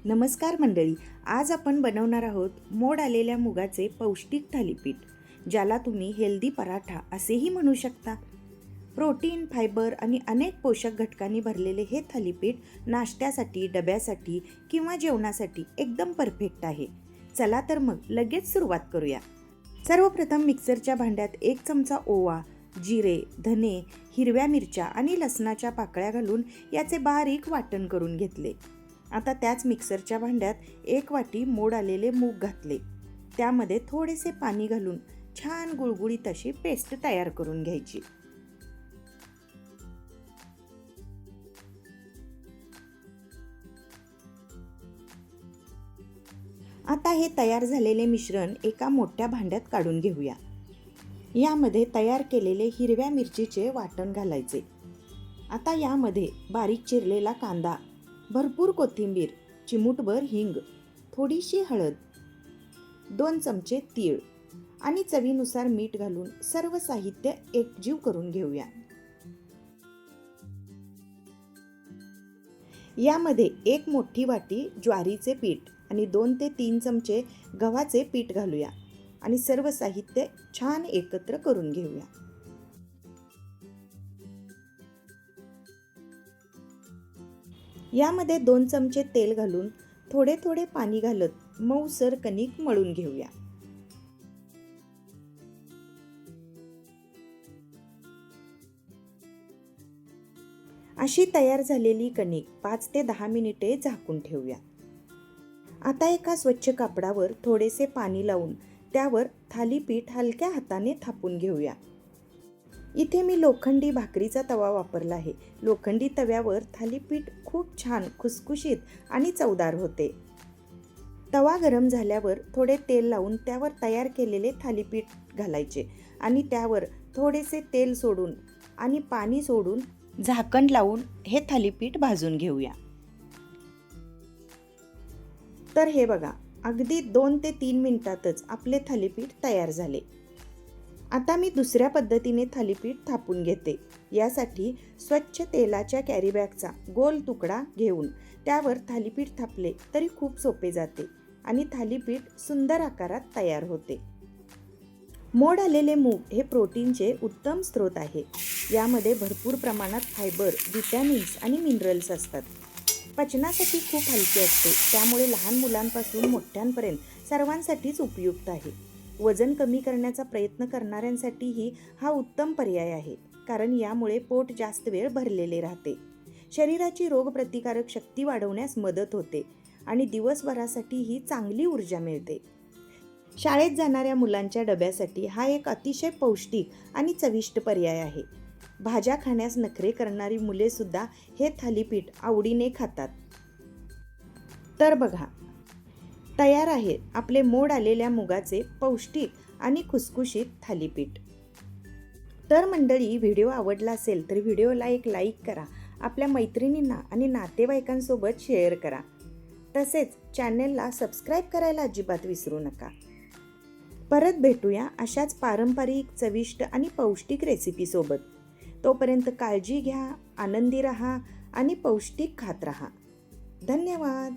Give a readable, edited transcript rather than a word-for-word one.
नमस्कार मंडळी, आज आपण बनवणार आहोत मोड आलेल्या मुगाचे पौष्टिक थालीपीठ, ज्याला तुम्ही हेल्दी पराठा असेही म्हणू शकता. प्रोटीन, फायबर आणि अनेक पोषक घटकांनी भरलेले हे थालीपीठ नाश्त्यासाठी, डब्यासाठी किंवा जेवणासाठी एकदम परफेक्ट आहे. चला तर मग लगेच सुरुवात करूया. सर्वप्रथम मिक्सरच्या भांड्यात 1 चमचा ओवा, जिरे, धने, हिरव्या मिरच्या आणि लसणाच्या पाकळ्या घालून याचे बारीक वाटण करून घेतले. आता त्याच मिक्सरच्या भांड्यात 1 वाटी मोड आलेले मूग घातले. त्यामध्ये थोडेसे पाणी घालून छान गुळगुळीत अशी पेस्ट तयार करून घ्यायची. आता हे तयार झालेले मिश्रण एका मोठ्या भांड्यात काढून घेऊया. यामध्ये तयार केलेले हिरव्या मिरचीचे वाटण घालायचे. आता यामध्ये बारीक चिरलेला कांदा, भरपूर कोथिंबीर, चिमूटभर हिंग, थोडीशी हळद, 2 चमचे तीळ आणि चवीनुसार मीठ घालून सर्व साहित्य एकजीव करून घेऊया. यामध्ये 1 मोठी वाटी ज्वारीचे पीठ आणि 2 ते 3 चमचे गव्हाचे पीठ घालूया आणि सर्व साहित्य छान एकत्र करून घेऊया. यामध्ये 2 चमचे तेल घालून थोडे थोडे पाणी घालत मऊसर कणिक मळून घेऊया. अशी तयार झालेली कणिक 5 ते 10 मिनिटे झाकून ठेवूया. आता एका स्वच्छ कापडावर थोडेसे पाणी लावून त्यावर थालीपीठ हलक्या हाताने थापून घेऊया. इथे मी लोखंडी भाकरीचा तवा वापरला आहे. लोखंडी तव्यावर थालीपीठ खूप छान खुसखुशीत आणि चवदार होते. तवा गरम झाल्यावर थोडे तेल लावून त्यावर तयार केलेले थालीपीठ घालायचे आणि त्यावर थोडेसे तेल सोडून आणि पाणी सोडून झाकण लावून हे थालीपीठ भाजून घेऊया. तर हे बघा, अगदी 2 ते 3 मिनिटातच आपले थालीपीठ तयार झाले. आता मी दुसऱ्या पद्धतीने थालीपीठ थापून घेते. यासाठी स्वच्छ तेलाच्या कॅरीबॅगचा गोल तुकडा घेऊन त्यावर थालीपीठ थापले तरी खूप सोपे जाते आणि थालीपीठ सुंदर आकारात तयार होते. मोड आलेले मूग हे प्रोटीनचे उत्तम स्रोत आहे. यामध्ये भरपूर प्रमाणात फायबर, विटॅमिन्स आणि मिनरल्स असतात. पचनासाठी खूप हलके असते, त्यामुळे लहान मुलांपासून मोठ्यांपर्यंत सर्वांसाठीच उपयुक्त आहे. वजन कमी करण्याचा प्रयत्न करणाऱ्यांसाठीही हा उत्तम पर्याय आहे, कारण यामुळे पोट जास्त वेळ भरलेले राहते. शरीराची रोगप्रतिकारक शक्ती वाढवण्यास मदत होते आणि दिवसभरासाठीही चांगली ऊर्जा मिळते. शाळेत जाणाऱ्या मुलांच्या डब्यासाठी हा एक अतिशय पौष्टिक आणि चविष्ट पर्याय आहे. भाज्या खाण्यास नखरे करणारी मुले सुद्धा हे थालीपीठ आवडीने खातात. तर बघा, तयार आहे आपले मोड आलेल्या मुगाचे पौष्टिक आणि खुसखुशीत थालीपीठ. तर मंडळी, व्हिडिओ आवडला असेल तर व्हिडिओला एक लाईक करा, आपल्या मैत्रिणींना आणि नातेवाईकांसोबत शेअर करा. तसेच चॅनेलला सबस्क्राईब करायला अजिबात विसरू नका. परत भेटूया अशाच पारंपरिक, चविष्ट आणि पौष्टिक रेसिपीसोबत. तोपर्यंत काळजी घ्या, आनंदी राहा आणि पौष्टिक खात राहा. धन्यवाद.